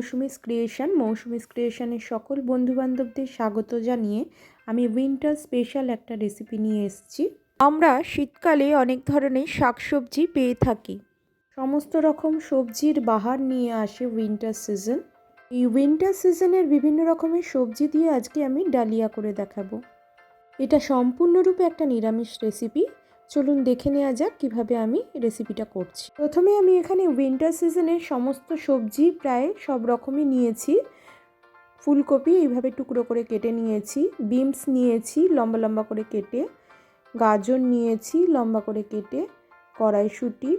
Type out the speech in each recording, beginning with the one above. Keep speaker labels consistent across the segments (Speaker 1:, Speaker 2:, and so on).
Speaker 1: মৌসুমিস ক্রিয়েশনের সকল বন্ধুবান্ধবদের স্বাগত জানিয়ে আমি উইন্টার স্পেশাল একটা রেসিপি নিয়ে এসেছি। আমরা শীতকালে অনেক ধরনের শাকসবজি পেয়ে থাকি। সমস্ত রকম সবজির বাহার নিয়ে আসে উইন্টার সিজন। এই উইন্টার সিজনের বিভিন্ন রকমের সবজি দিয়ে আজকে আমি ডালিয়া করে দেখাবো। এটা সম্পূর্ণরূপে একটা নিরামিষ রেসিপি। চলুন দেখে নেওয়া যাক কীভাবে আমি রেসিপিটা করছি। প্রথমে আমি এখানে উইন্টার সিজনের সমস্ত সবজি প্রায় সব রকমই নিয়েছি। ফুলকপি এইভাবে টুকরো করে কেটে নিয়েছি, বিনস নিয়েছি লম্বা লম্বা করে কেটে, গাজর নিয়েছি লম্বা করে কেটে, কড়াইশুঁটি,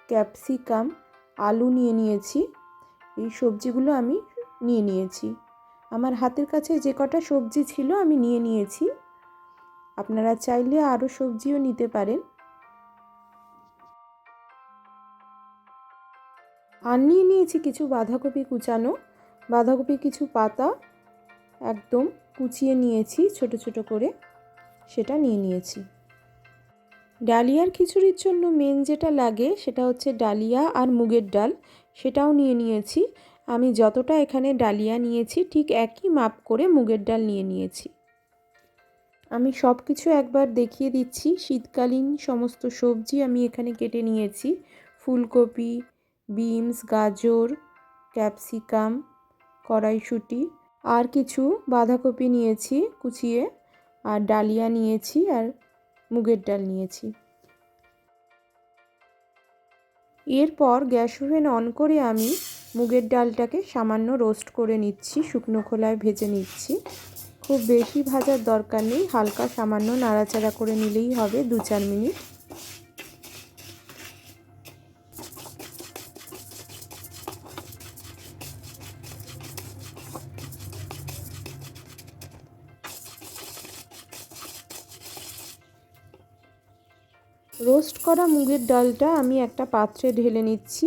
Speaker 1: ক্যাপসিকাম, আলু নিয়েছি। এই সবজিগুলো আমি নিয়েছি। আমার হাতের কাছে যে কটা সবজি ছিল আমি নিয়েছি। আপনারা চাইলে আরও সবজিও নিতে পারেন। আর নিয়েছি কিছু বাঁধাকপি কুচানো, বাঁধাকপি কিছু পাতা একদম কুচিয়ে নিয়েছি ছোট ছোট করে, সেটা নিয়েছি। ডালিয়ার খিচুড়ির জন্য মেন যেটা লাগে সেটা হচ্ছে ডালিয়া আর মুগের ডাল, সেটাও নিয়েছি। আমি যতটা এখানে ডালিয়া নিয়েছি ঠিক একই মাপ করে মুগের ডাল নিয়েছি। আমি সব কিছু একবার দেখিয়ে দিচ্ছি। শীতকালীন সমস্ত সবজি আমি এখানে কেটে নিয়েছি। ফুলকপি, বিনস, গাজর, ক্যাপসিকাম, কড়াইশুঁটি, আর কিছু বাঁধাকপি নিয়েছি কুচিয়ে, আর ডালিয়া নিয়েছি, আর মুগের ডাল নিয়েছি। এরপর গ্যাস ওভেন অন করে আমি মুগের ডালটাকে সামান্য রোস্ট করে নিচ্ছি, শুকনো খোলায় ভেজে নিচ্ছি। খুব বেশি ভাজার দরকার নেই, হালকা সামান্য নাড়াচাড়া করে নিলেই হবে 2-4 মিনিট। রোস্ট করা মুগের ডালটা আমি একটা পাত্রে ঢেলে নিচ্ছি।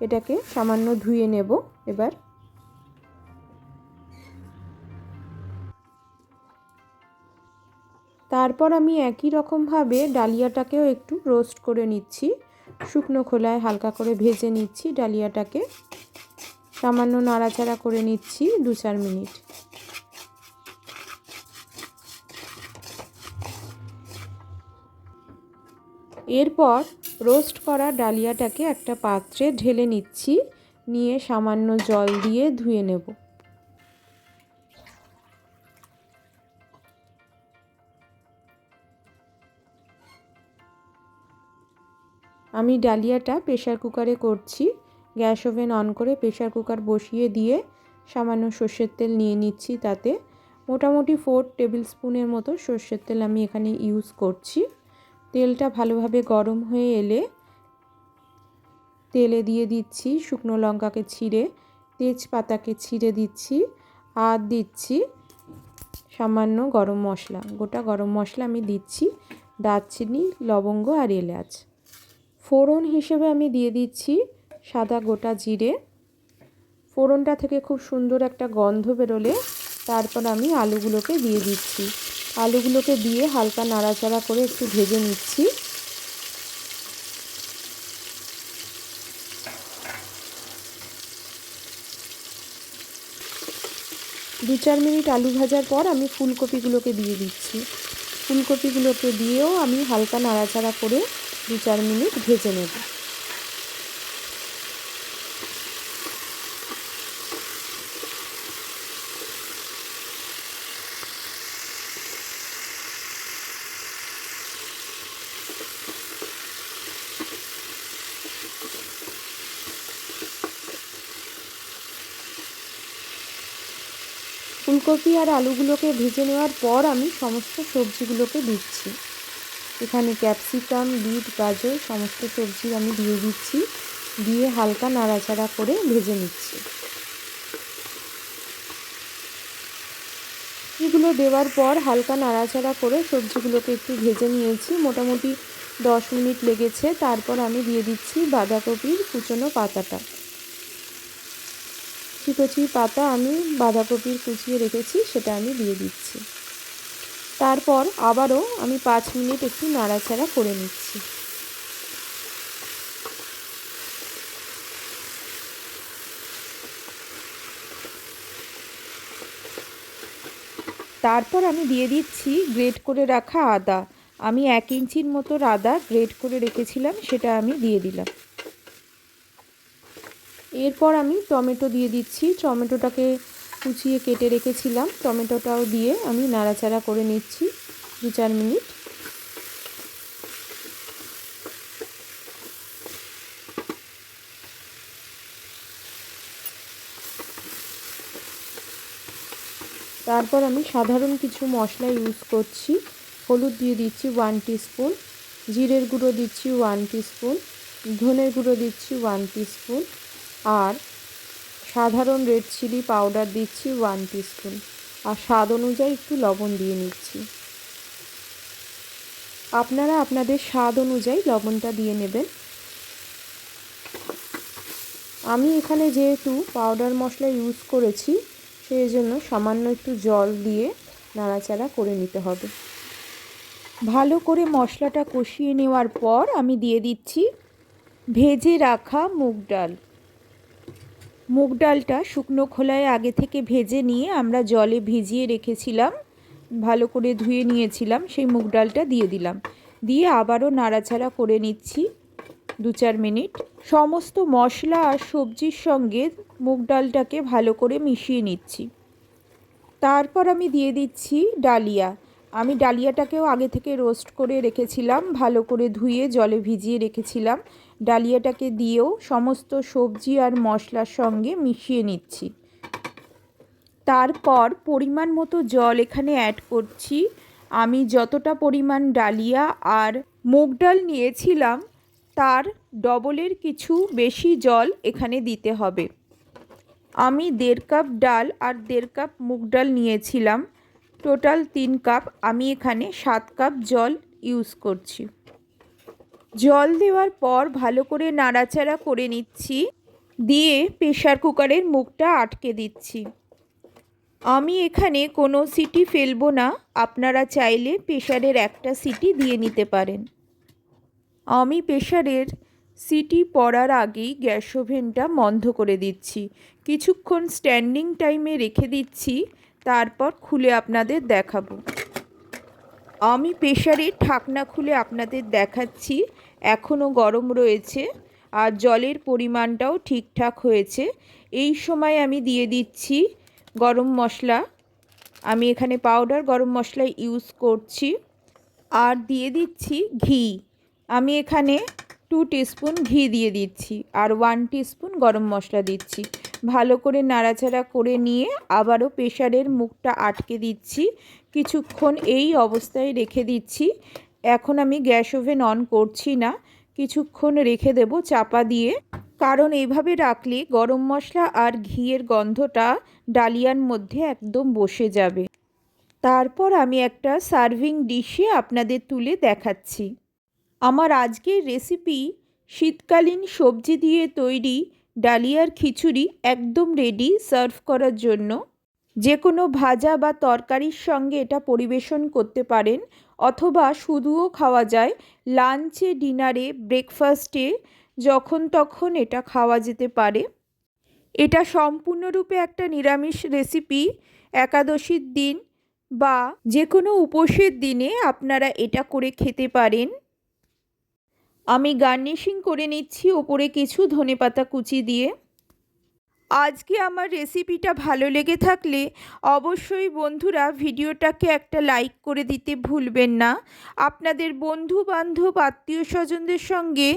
Speaker 1: এটাকে সামান্য ধুয়ে নেব এবার। তারপর আমি একই রকমভাবে ডালিয়াটাকেও একটু রোস্ট করে নিচ্ছি, শুকনো খোলায় হালকা করে ভেজে নিচ্ছি ডালিয়াটাকে, সামান্য নাড়াচাড়া করে নিচ্ছি 2-4 মিনিট। এরপর রোস্ট করা ডালিয়াটাকে একটা পাত্রে ঢেলে নিচ্ছি, নিয়ে সামান্য জল দিয়ে ধুয়ে নেব। আমি ডালিয়াটা প্রেসার কুকারে করছি। গ্যাস ওভেন অন করে প্রেসার কুকার বসিয়ে দিয়ে সামান্য সর্ষের তেল নিয়ে নিচ্ছি। তাতে মোটামুটি 4 টেবিল স্পুনের মতো সর্ষের তেল আমি এখানে ইউজ করছি। তেলটা ভালোভাবে গরম হয়ে এলে তেলে দিয়ে দিচ্ছি শুকনো লঙ্কাকে ছিঁড়ে, তেজপাতাকে ছিঁড়ে দিচ্ছি, আর দিচ্ছি সামান্য গরম মশলা, গোটা গরম মশলা আমি দিচ্ছি, দারচিনি, লবঙ্গ আর এলাচ। ফোড়ন হিসেবে আমি দিয়ে দিচ্ছি সাদা গোটা জিরে। ফোড়নটা থেকে খুব সুন্দর একটা গন্ধ বেরোলে তারপর আমি আলুগুলোকে দিয়ে দিচ্ছি। আলুগুলোকে দিয়ে হালকা নাড়াচাড়া করে একটু ভেজে নিচ্ছি। দু 4 মিনিট আলু ভাজার পর আমি ফুলকপিগুলোকে দিয়ে দিচ্ছি। ফুলকপিগুলোকে দিয়েও আমি হালকা নাড়াচাড়া করে 2-4 মিনিট ভেজে নেব। ফুলকপি আর আলুগুলোকে ভেজে নেওয়ার পর আমি সমস্ত সবজিগুলোকে দিচ্ছি। এখানে ক্যাপসিকাম, বিট, গাজর সমস্ত সবজি আমি দিয়ে দিচ্ছি, দিয়ে হালকা নাড়াচাড়া করে ভেজে নিচ্ছি। এগুলো দেওয়ার পর হালকা নাড়াচাড়া করে সবজিগুলোকে একটু ভেজে নিয়েছি, মোটামুটি 10 মিনিট লেগেছে। তারপর আমি দিয়ে দিচ্ছি বাঁধাকপির কুচনো পাতাটা। কচি পাতা আমি বাঁধাকপির কুচিয়ে রেখেছি, সেটা আমি দিয়ে দিচ্ছি। তারপর আবারও আমি 5 মিনিট একটু নাড়াচাড়া করে নিচ্ছি। তারপর আমি দিয়ে দিচ্ছি গ্রেট করে রাখা আদা। আমি 1 ইঞ্চির মতো আদা গ্রেট করে রেখেছিলাম, সেটা আমি দিয়ে দিলাম। এরপর আমি টমেটো দিয়ে দিচ্ছি। টমেটোটাকে কুচিয়ে কেটে রেখেছিলাম, টমেটোটাও দিয়ে আমি নাড়াচাড়া করে নিচ্ছি 2-4 মিনিট। তারপর আমি সাধারণ কিছু মশলা ইউজ করছি। হলুদ দিয়ে দিচ্ছি 1 টিস্পুন, জিরের গুঁড়ো দিচ্ছি 1 টিস্পুন, ধনের গুঁড়ো দিচ্ছি 1 টিস্পুন, আর সাধারণ রেড চিলি পাউডার দিচ্ছি 1 টিস্পুন, আর স্বাদ অনুযায়ী একটু লবণ দিয়ে নিচ্ছি। আপনারা আপনাদের স্বাদ অনুযায়ী লবণটা দিয়ে নেবেন। আমি এখানে যেহেতু পাউডার মশলা ইউজ করেছি, সেই জন্য সামান্য একটু জল দিয়ে নাড়াচাড়া করে নিতে হবে। ভালো করে মশলাটা কষিয়ে নেওয়ার পর আমি দিয়ে দিচ্ছি ভেজে রাখা মুগ ডাল। মুগ ডালটা শুকনো খোলায় আগে থেকে ভেজে নিয়ে আমরা জলে ভিজিয়ে রেখেছিলাম, ভালো করে ধুয়ে নিয়েছিলাম, সেই মুগ ডালটা দিয়ে দিলাম। দিয়ে আবারও নাড়াচাড়া করে নিচ্ছি 2-4 মিনিট। সমস্ত মশলা আর সবজির সঙ্গে মুগ ডালটাকে ভালো করে মিশিয়ে নিচ্ছি। তারপর আমি দিয়ে দিচ্ছি ডালিয়া। আমি ডালিয়াটাকেও আগে থেকে রোস্ট করে রেখেছিলাম, ভালো করে ধুয়ে জলে ভিজিয়ে রেখেছিলাম। ডালিয়াটাকে দিয়েও সমস্ত সবজি আর মশলার সঙ্গে মিশিয়ে নিচ্ছি। তারপর পরিমাণ মতো জল এখানে অ্যাড করছি। আমি যতটা পরিমাণ ডালিয়া আর মুগ ডাল নিয়েছিলাম তার ডবলের কিছু বেশি জল এখানে দিতে হবে। আমি 1.5 কাপ ডাল আর 1.5 কাপ মুগ ডাল নিয়েছিলাম, টোটাল 3 কাপ। আমি এখানে 7 কাপ জল ইউজ করছি। জল দেওয়ার পর ভালো করে নাড়াচাড়া করে নিচ্ছি, দিয়ে প্রেসার কুকারের মুখটা আটকে দিচ্ছি। আমি এখানে কোনো সিটি ফেলবো না, আপনারা চাইলে প্রেসারের একটা সিটি দিয়ে নিতে পারেন। আমি প্রেসারের সিটি পড়ার আগেই গ্যাস ওভেনটা বন্ধ করে দিচ্ছি। কিছুক্ষণ স্ট্যান্ডিং টাইমে রেখে দিচ্ছি, তারপর খুলে আপনাদের দেখাবো। আমি প্রেসারের ঢাকনা খুলে আপনাদের দেখাচ্ছি, এখনও গরম রয়েছে আর জলের পরিমাণটাও ঠিকঠাক হয়েছে। এই সময় আমি দিয়ে দিচ্ছি গরম মশলা। আমি এখানে পাউডার গরম মশলা ইউজ করছি। আর দিয়ে দিচ্ছি ঘি। আমি এখানে 2 টিস্পুন ঘি দিয়ে দিচ্ছি আর 1 টিস্পুন গরম মশলা দিচ্ছি। ভালো করে নাড়াচাড়া করে নিয়ে আবারও প্রেসারের মুখটা আটকে দিচ্ছি, কিছুক্ষণ এই অবস্থায় রেখে দিচ্ছি। এখন আমি গ্যাস ওভেন অন করছি না, কিছুক্ষণ রেখে দেব চাপা দিয়ে, কারণ এইভাবে রাখলে গরম মশলা আর ঘিয়ের গন্ধটা ডালিয়ার মধ্যে একদম বসে যাবে। তারপর আমি একটা সার্ভিং ডিশে আপনাদের তুলে দেখাচ্ছি। আমার আজকের রেসিপি শীতকালীন সবজি দিয়ে তৈরি ডালিয়ার খিচুড়ি একদম রেডি সার্ভ করার জন্য। যে কোনো ভাজা বা তরকারির সঙ্গে এটা পরিবেশন করতে পারেন, অথবা শুধুও খাওয়া যায়। লাঞ্চে, ডিনারে, ব্রেকফাস্টে যখন তখন এটা খাওয়া যেতে পারে। এটা সম্পূর্ণরূপে একটা নিরামিষ রেসিপি। একাদশীর দিন বা যে কোনো উপোসের দিনে আপনারা এটা করে খেতে পারেন। আমি গার্নিশিং করে নিচ্ছি ওপরে কিছু ধনেপাতা কুচি দিয়ে। আজকে আমার রেসিপিটা ভালো লেগে থাকলে অবশ্যই বন্ধুরা ভিডিওটাকে একটা লাইক করে দিতে ভুলবেন না। আপনাদের বন্ধু বান্ধব আত্মীয় স্বজনদের সঙ্গে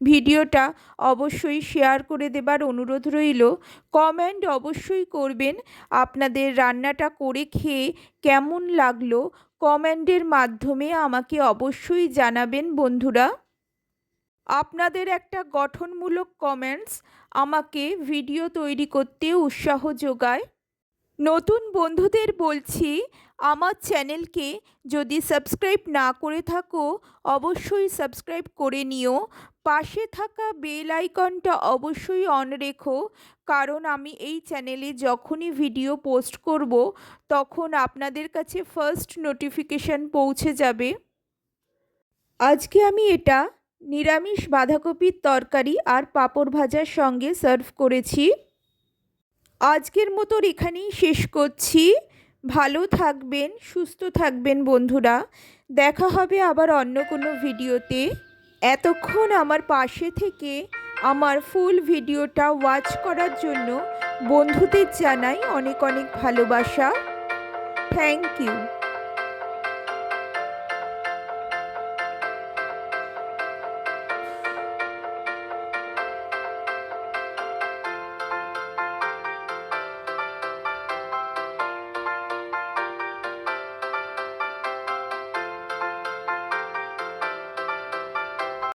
Speaker 1: ভিডিওটা অবশ্যই শেয়ার করে দেবার অনুরোধ রইল। কমেন্ট অবশ্যই করবেন, আপনাদের রান্নাটা করে খেয়ে কেমন লাগলো কমেন্টের মাধ্যমে আমাকে অবশ্যই জানাবেন বন্ধুরা। আপনাদের একটা গঠনমূলক কমেন্টস আমাকে ভিডিও তৈরি করতে উৎসাহ যোগায়। নতুন বন্ধুদের বলছি, আমার চ্যানেলকে যদি সাবস্ক্রাইব না করে থাকো অবশ্যই সাবস্ক্রাইব করে নিও। পাশে থাকা বেল আইকনটা অবশ্যই অন রেখো, কারণ আমি এই চ্যানেলে যখনই ভিডিও পোস্ট করব তখন আপনাদের কাছে ফার্স্ট নোটিফিকেশান পৌঁছে যাবে। আজকে আমি এটা নিরামিষ বাঁধাকপির তরকারি আর পাঁপড় ভাজার সঙ্গে সার্ভ করেছি। আজকের মতো এখানেই শেষ করছি। ভালো থাকবেন, সুস্থ থাকবেন বন্ধুরা। দেখা হবে আবার অন্য কোনো ভিডিওতে। এতক্ষণ আমার পাশে থেকে আমার ফুল ভিডিওটা ওয়াচ করার জন্য বন্ধুদের জানাই অনেক অনেক ভালোবাসা। Thank you.